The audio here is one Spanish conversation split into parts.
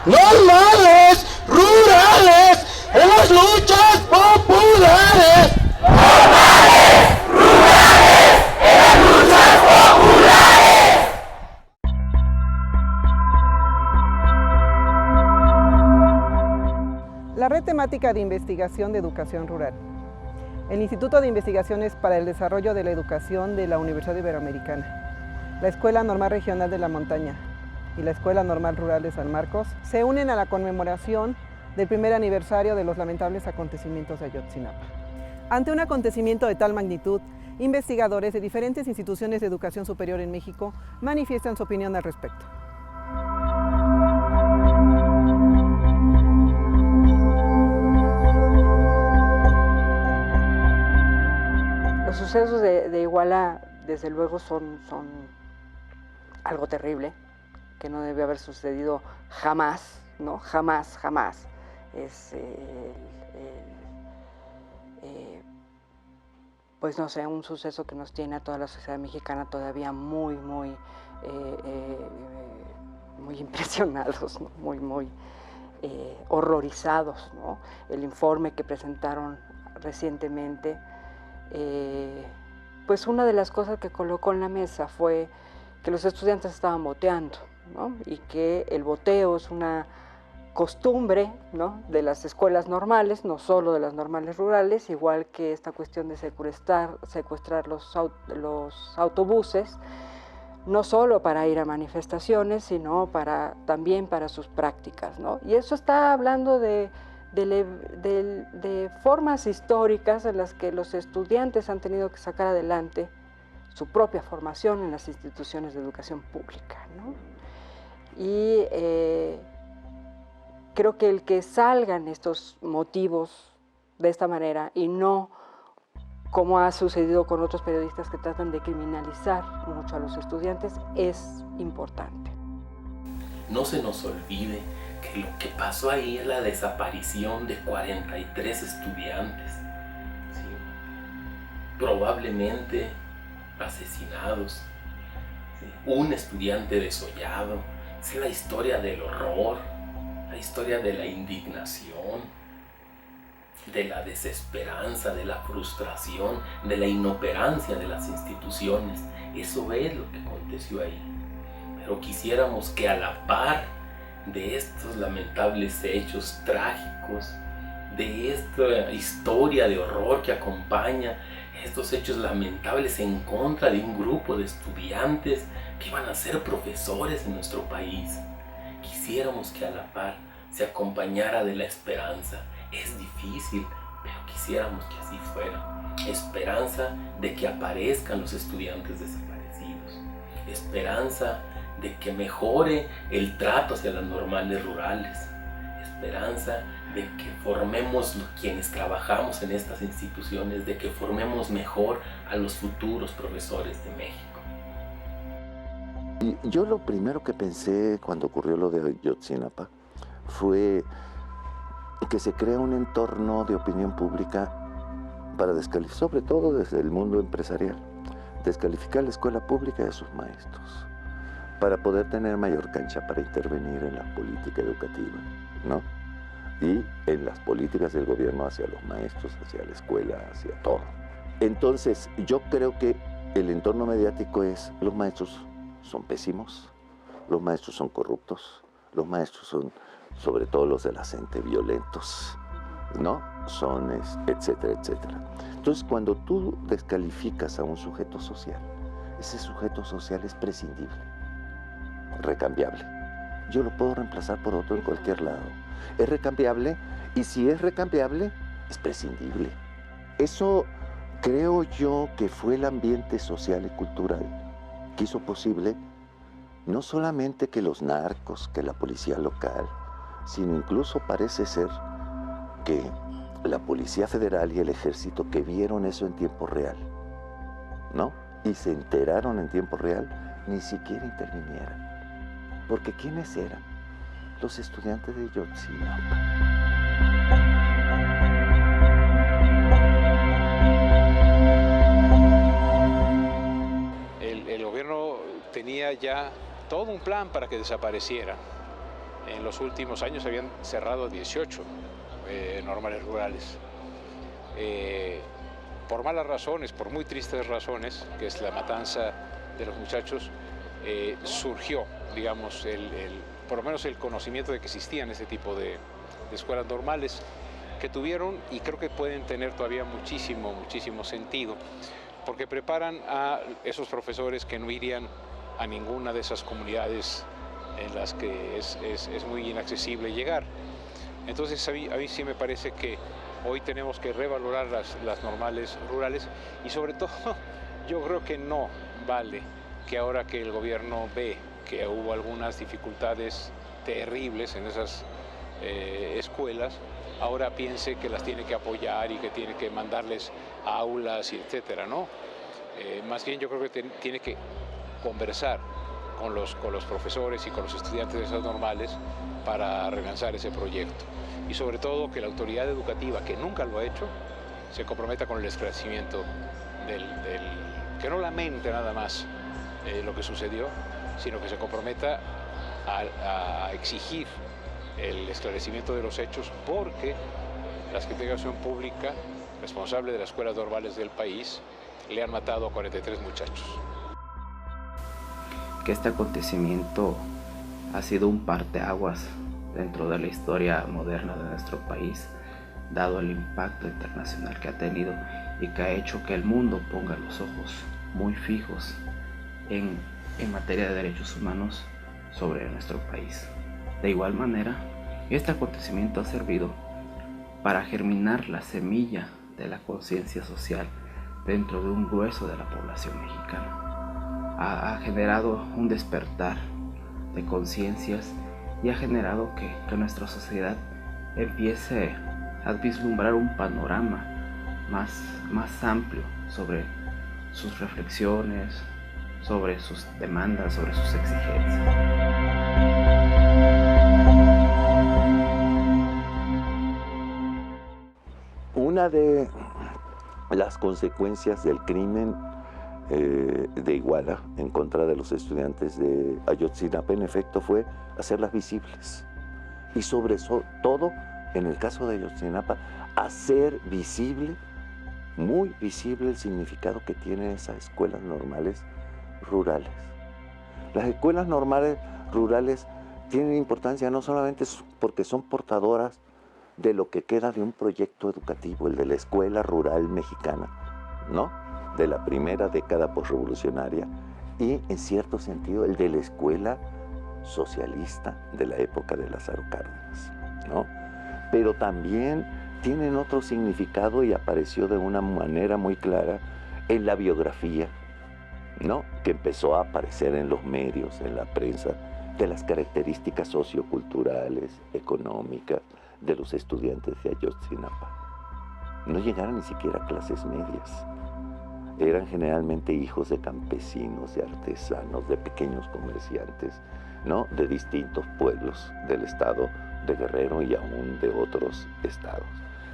normales, rurales, en las luchas populares. Normales, rurales, en las luchas populares. La Red Temática de Investigación de Educación Rural. El Instituto de Investigaciones para el Desarrollo de la Educación de la Universidad Iberoamericana, la Escuela Normal Regional de la Montaña y la Escuela Normal Rural de San Marcos se unen a la conmemoración del primer aniversario de los lamentables acontecimientos de Ayotzinapa. Ante un acontecimiento de tal magnitud, investigadores de diferentes instituciones de educación superior en México manifiestan su opinión al respecto. Los sucesos de Iguala, desde luego, son algo terrible, que no debe haber sucedido jamás, ¿no? Jamás, jamás. Es, pues no sé, un suceso que nos tiene a toda la sociedad mexicana todavía muy impresionados, ¿no? Muy horrorizados, ¿no? El informe que presentaron recientemente, pues una de las cosas que colocó en la mesa fue que los estudiantes estaban boteando, ¿no? Y que el boteo es una costumbre, ¿no? De las escuelas normales, no solo de las normales rurales, igual que esta cuestión de secuestrar los autobuses, no solo para ir a manifestaciones, sino también para sus prácticas, ¿no? Y eso está hablando de formas históricas en las que los estudiantes han tenido que sacar adelante su propia formación en las instituciones de educación pública, ¿no? Y creo que el que salgan estos motivos de esta manera y no como ha sucedido con otros periodistas que tratan de criminalizar mucho a los estudiantes es importante. No se nos olvide que lo que pasó ahí es la desaparición de 43 estudiantes, ¿sí? Probablemente asesinados, ¿sí? Un estudiante desollado. Es la historia del horror, la historia de la indignación, de la desesperanza, de la frustración, de la inoperancia de las instituciones. Eso es lo que aconteció ahí. Pero quisiéramos que a la par de estos lamentables hechos trágicos, de esta historia de horror que acompaña estos hechos lamentables en contra de un grupo de estudiantes que iban a ser profesores en nuestro país, quisiéramos que a la par se acompañara de la esperanza. Es difícil, pero quisiéramos que así fuera. Esperanza de que aparezcan los estudiantes desaparecidos, esperanza de que mejore el trato hacia las normales rurales, esperanza de que formemos quienes trabajamos en estas instituciones, de que formemos mejor a los futuros profesores de México. Y yo lo primero que pensé cuando ocurrió lo de Ayotzinapa fue que se crea un entorno de opinión pública para descalificar, sobre todo desde el mundo empresarial, descalificar la escuela pública y a sus maestros, para poder tener mayor cancha para intervenir en la política educativa, ¿no? Y en las políticas del gobierno hacia los maestros, hacia la escuela, hacia todo. Entonces, yo creo que el entorno mediático es, los maestros son pésimos, los maestros son corruptos, los maestros son, sobre todo los de la CENTE, violentos, ¿no? Son, etcétera, etcétera. Entonces, cuando tú descalificas a un sujeto social, ese sujeto social es prescindible, recambiable. Yo lo puedo reemplazar por otro en cualquier lado. Es recambiable, y si es recambiable, es prescindible. Eso creo yo que fue el ambiente social y cultural que hizo posible no solamente que los narcos, que la policía local, sino incluso parece ser que la Policía Federal y el Ejército que vieron eso en tiempo real, ¿no? Y se enteraron en tiempo real, ni siquiera intervinieran. Porque ¿quiénes eran? Los estudiantes de Ayotzinapa. El gobierno tenía ya todo un plan para que desapareciera. En los últimos años habían cerrado 18 normales rurales. Por malas razones, por muy tristes razones, que es la matanza de los muchachos, surgió, digamos, por lo menos el conocimiento de que existían ese tipo de escuelas normales que tuvieron y creo que pueden tener todavía muchísimo sentido, porque preparan a esos profesores que no irían a ninguna de esas comunidades en las que es muy inaccesible llegar. Entonces a mí sí me parece que hoy tenemos que revalorar las normales rurales y sobre todo yo creo que no vale que ahora que el gobierno ve que hubo algunas dificultades terribles en esas escuelas, ahora piense que las tiene que apoyar y que tiene que mandarles aulas, etcétera, ¿no? Más bien yo creo que tiene que conversar con los profesores y con los estudiantes de esas normales para relanzar ese proyecto. Y sobre todo que la autoridad educativa, que nunca lo ha hecho, se comprometa con el esclarecimiento que no lamente nada más lo que sucedió, sino que se comprometa a exigir el esclarecimiento de los hechos, porque la Secretaría de Educación Pública, responsable de las escuelas normales del país, le han matado a 43 muchachos. Que este acontecimiento ha sido un parteaguas dentro de la historia moderna de nuestro país, dado el impacto internacional que ha tenido y que ha hecho que el mundo ponga los ojos muy fijos en materia de derechos humanos sobre nuestro país. De igual manera, este acontecimiento ha servido para germinar la semilla de la conciencia social dentro de un grueso de la población mexicana. Ha generado un despertar de conciencias y ha generado que nuestra sociedad empiece a vislumbrar un panorama más amplio sobre sus reflexiones, sobre sus demandas, sobre sus exigencias. Una de las consecuencias del crimen de Iguala en contra de los estudiantes de Ayotzinapa, en efecto, fue hacerlas visibles. Y sobre todo, en el caso de Ayotzinapa, hacer visible, muy visible, el significado que tienen esas escuelas normales rurales. Las escuelas normales rurales tienen importancia no solamente porque son portadoras de lo que queda de un proyecto educativo, el de la escuela rural mexicana, ¿no?, de la primera década posrevolucionaria, y en cierto sentido el de la escuela socialista de la época de Lázaro Cárdenas, ¿no? Pero también tienen otro significado y apareció de una manera muy clara en la biografía, ¿no?, que empezó a aparecer en los medios, en la prensa, de las características socioculturales, económicas de los estudiantes de Ayotzinapa. No llegaron ni siquiera a clases medias. Eran generalmente hijos de campesinos, de artesanos, de pequeños comerciantes, ¿no?, de distintos pueblos del estado de Guerrero y aún de otros estados.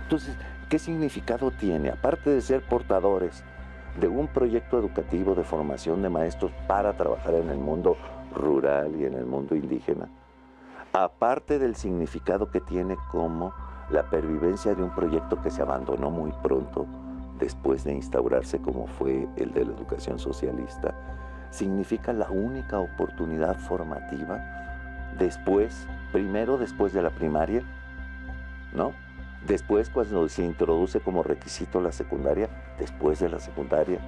Entonces, ¿qué significado tiene? Aparte de ser portadores de un proyecto educativo de formación de maestros para trabajar en el mundo rural y en el mundo indígena, aparte del significado que tiene como la pervivencia de un proyecto que se abandonó muy pronto después de instaurarse, como fue el de la educación socialista, significa la única oportunidad formativa primero después de la primaria, ¿no?, después cuando se introduce como requisito la secundaria, después de la secundaria.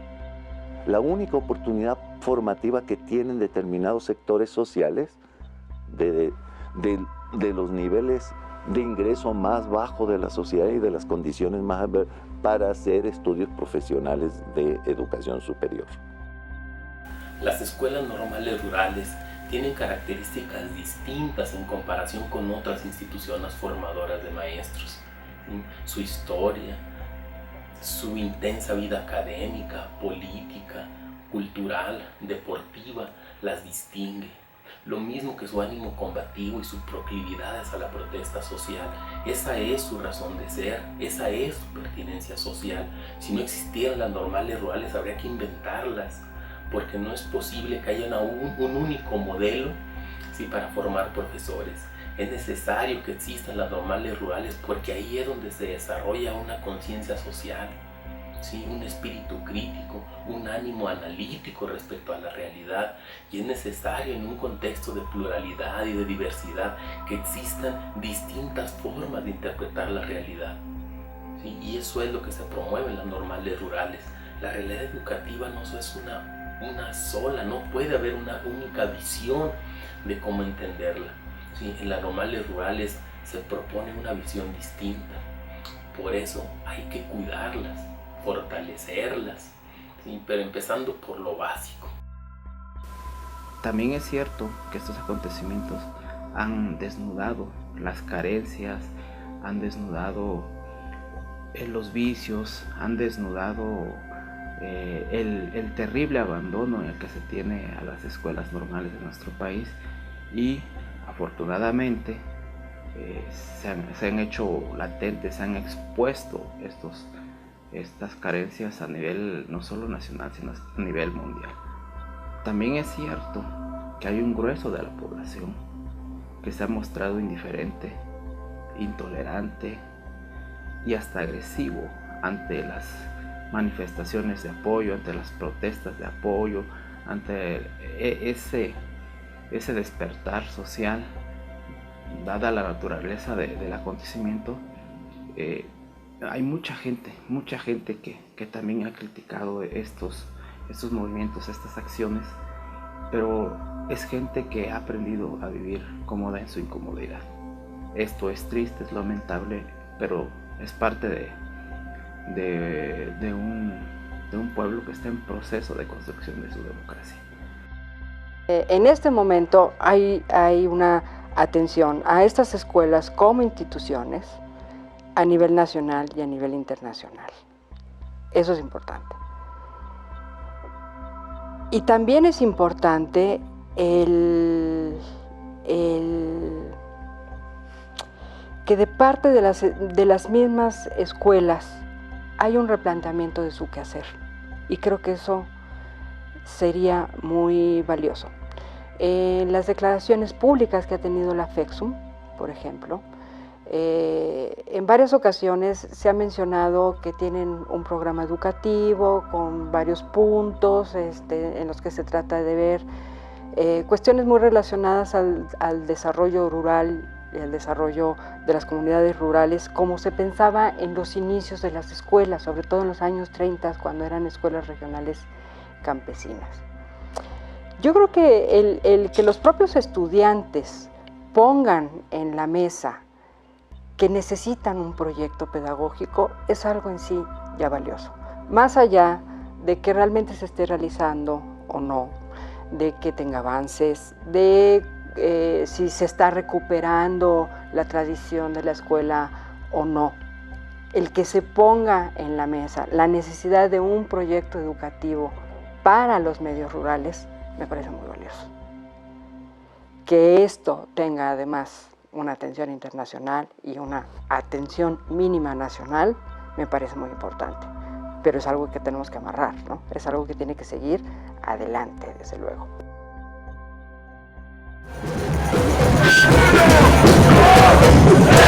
La única oportunidad formativa que tienen determinados sectores sociales de los niveles de ingreso más bajo de la sociedad y de las condiciones más para hacer estudios profesionales de educación superior. Las escuelas normales rurales tienen características distintas en comparación con otras instituciones formadoras de maestros. Su historia, su intensa vida académica, política, cultural, deportiva, las distingue. Lo mismo que su ánimo combativo y sus proclividades a la protesta social. Esa es su razón de ser, esa es su pertinencia social. Si no existieran las normales rurales, habría que inventarlas, porque no es posible que haya un único modelo, ¿sí?, para formar profesores. Es necesario que existan las normales rurales porque ahí es donde se desarrolla una conciencia social, ¿sí? Un espíritu crítico, un ánimo analítico respecto a la realidad, y es necesario en un contexto de pluralidad y de diversidad que existan distintas formas de interpretar la realidad, ¿sí? Y eso es lo que se promueve en las normales rurales. La realidad educativa no es una sola, no puede haber una única visión de cómo entenderla, ¿sí? En las normales rurales se propone una visión distinta, por eso hay que cuidarlas, fortalecerlas, ¿sí? Pero empezando por lo básico. También es cierto que estos acontecimientos han desnudado las carencias, han desnudado los vicios, han desnudado el terrible abandono en el que se tiene a las escuelas normales de nuestro país, y afortunadamente se han hecho latentes, se han expuesto estas carencias a nivel no solo nacional, sino a nivel mundial. También es cierto que hay un grueso de la población que se ha mostrado indiferente, intolerante y hasta agresivo ante las manifestaciones de apoyo, ante las protestas de apoyo, ante ese despertar social, dada la naturaleza del acontecimiento. Hay mucha gente que también ha criticado estos movimientos, estas acciones, pero es gente que ha aprendido a vivir cómoda en su incomodidad. Esto es triste, es lamentable, pero es parte de un pueblo que está en proceso de construcción de su democracia. En este momento hay una atención a estas escuelas como instituciones a nivel nacional y a nivel internacional. Eso es importante. Y también es importante el que de parte de las mismas escuelas hay un replanteamiento de su quehacer, y creo que eso sería muy valioso. Las declaraciones públicas que ha tenido la FECSUM, por ejemplo, en varias ocasiones se ha mencionado que tienen un programa educativo con varios puntos en los que se trata de ver cuestiones muy relacionadas al desarrollo rural y al desarrollo de las comunidades rurales, como se pensaba en los inicios de las escuelas, sobre todo en los años 30, cuando eran escuelas regionales campesinas. Yo creo que el que los propios estudiantes pongan en la mesa que necesitan un proyecto pedagógico es algo en sí ya valioso, más allá de que realmente se esté realizando o no, de que tenga avances, de si se está recuperando la tradición de la escuela o no. El que se ponga en la mesa la necesidad de un proyecto educativo para los medios rurales me parece muy valioso. Que esto tenga además una atención internacional y una atención mínima nacional me parece muy importante, pero es algo que tenemos que amarrar, ¿no? Es algo que tiene que seguir adelante, desde luego. ¡Viva!